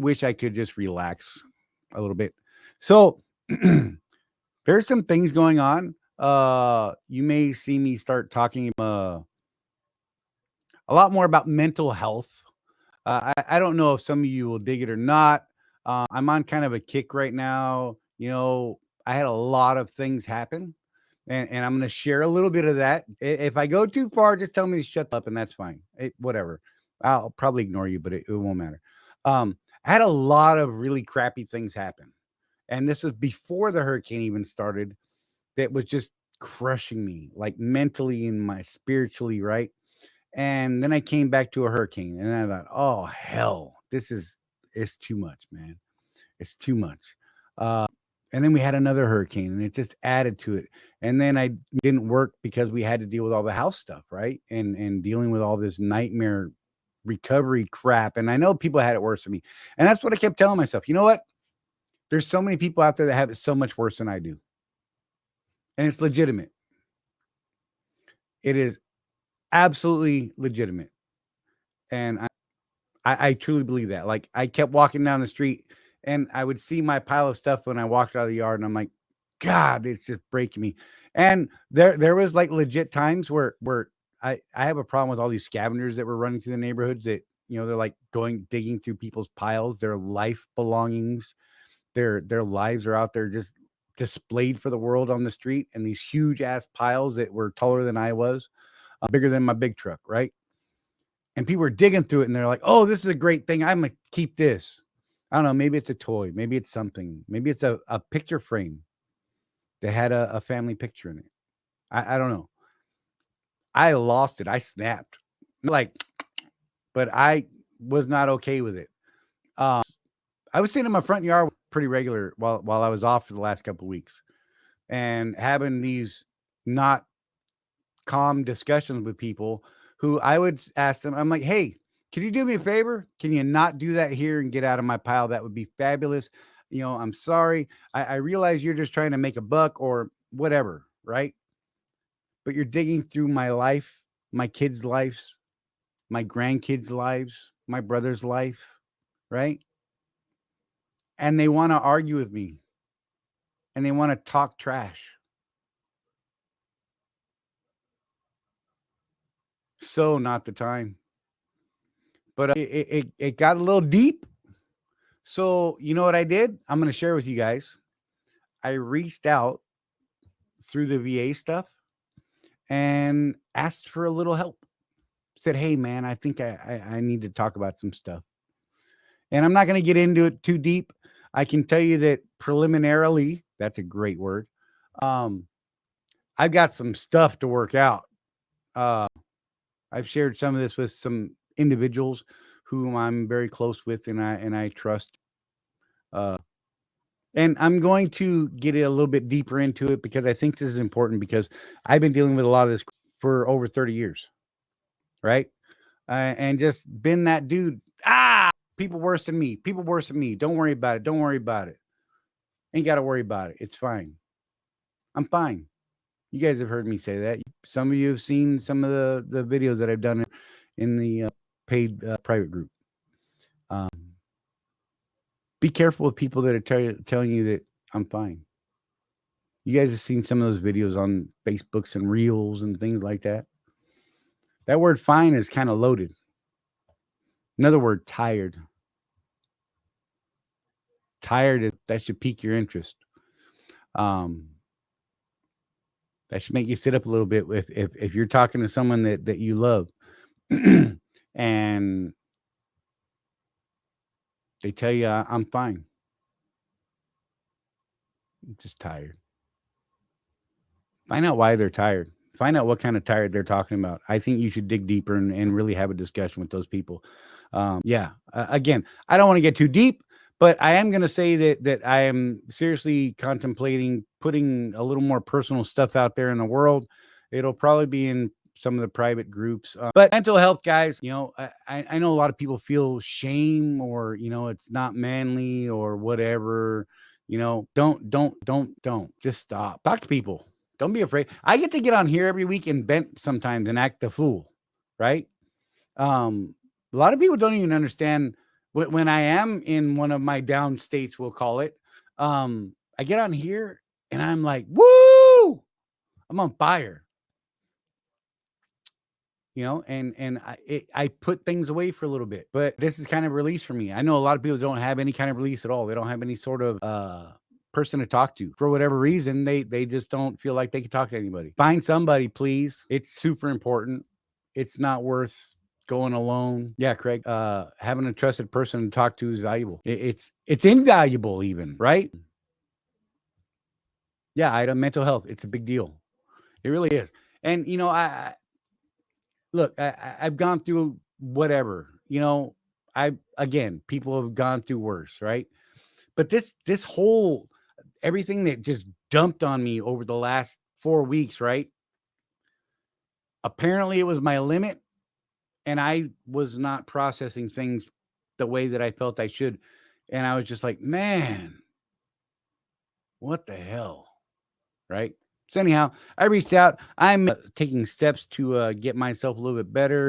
wish I could just relax a little bit. So there's some things going on. You may see me start talking a lot more about mental health. I don't know if some of you will dig it or not. I'm on kind of a kick right now. I had a lot of things happen, and I'm going to share a little bit of that. If I go too far, just tell me to shut up, and that's fine. Whatever. I'll probably ignore you, but it won't matter. I had a lot of really crappy things happen, and this was before the hurricane even started. That was just crushing me, like mentally and my spiritually, right? And then I came back to a hurricane, and I thought, oh hell, it's too much, man. It's too much. Uh, and then we had another hurricane, and it just added to it. And then I didn't work because we had to deal with all the house stuff, right? And dealing with all this nightmare recovery crap. And I know people had it worse than me, and that's what I kept telling myself. You know what? There's so many people out there that have it so much worse than I do, and it's legitimate. It is absolutely legitimate, and I truly believe that. Like, I kept walking down the street, and I would see my pile of stuff when I walked out of the yard, and I'm like, God, it's just breaking me. And there was like legit times where I have a problem with all these scavengers that were running through the neighborhoods that, they're like digging through people's piles, their life belongings, their lives are out there just displayed for the world on the street, and these huge ass piles that were taller than I was, bigger than my big truck, right? And people are digging through it, and they're like, oh, this is a great thing. I'm going to keep this. I don't know. Maybe it's a toy. Maybe it's something. Maybe it's a picture frame that had a family picture in it. I don't know. I lost it. I snapped. Like, but I was not okay with it. I was sitting in my front yard pretty regular while I was off for the last couple of weeks, and having these not calm discussions with people who I would ask them. I'm like, hey, can you do me a favor? Can you not do that here and get out of my pile? That would be fabulous. I'm sorry. I realize you're just trying to make a buck or whatever, right? But you're digging through my life, my kids' lives, my grandkids' lives, my brother's life, right? And they want to argue with me, and they want to talk trash. So not the time. But it got a little deep. So you know what I did? I'm going to share with you guys. I reached out through the VA stuff and asked for a little help. Said, hey man, I think I need to talk about some stuff. And I'm not going to get into it too deep. I can tell you that preliminarily, that's a great word. I've got some stuff to work out. I've shared some of this with some individuals whom I'm very close with, and I trust. And I'm going to get a little bit deeper into it because I think this is important, because I've been dealing with a lot of this for over 30 years, right? And just been that dude. People worse than me. People worse than me. Don't worry about it. Don't worry about it. Ain't got to worry about it. It's fine. I'm fine. You guys have heard me say that. Some of you have seen some of the videos that I've done in the paid private group. Be careful with people that are telling you that I'm fine. You guys have seen some of those videos on Facebooks and Reels and things like that. That word fine is kind of loaded. Another word, tired. Tired, that should pique your interest. That should make you sit up a little bit if you're talking to someone that you love and they tell you I'm fine. I'm just tired. Find out why they're tired. Find out what kind of tired they're talking about. I think you should dig deeper and really have a discussion with those people. Again, I don't want to get too deep, but I am going to say that I am seriously contemplating putting a little more personal stuff out there in the world. It'll probably be in some of the private groups. But mental health, guys, I know a lot of people feel shame, or, it's not manly or whatever. Don't just stop. Talk to people. Don't be afraid. I get to get on here every week and vent sometimes and act the fool, right? A lot of people don't even understand when I am in one of my down states, we'll call it, I get on here and I'm like, woo, I'm on fire, I put things away for a little bit, but this is kind of release for me. I know a lot of people don't have any kind of release at all. They don't have any sort of person to talk to for whatever reason. They just don't feel like they can talk to anybody. Find somebody, please. It's super important. It's not worth going alone. Yeah, Craig. Having a trusted person to talk to is valuable. It's invaluable even, right? Yeah, Ida, mental health. It's a big deal. It really is. And I look, I've gone through whatever, people have gone through worse, right? But this whole everything that just dumped on me over the last 4 weeks, right? Apparently it was my limit, and I was not processing things the way that I felt I should. And I was just like, man, what the hell? Right. So anyhow, I reached out. I'm taking steps to get myself a little bit better.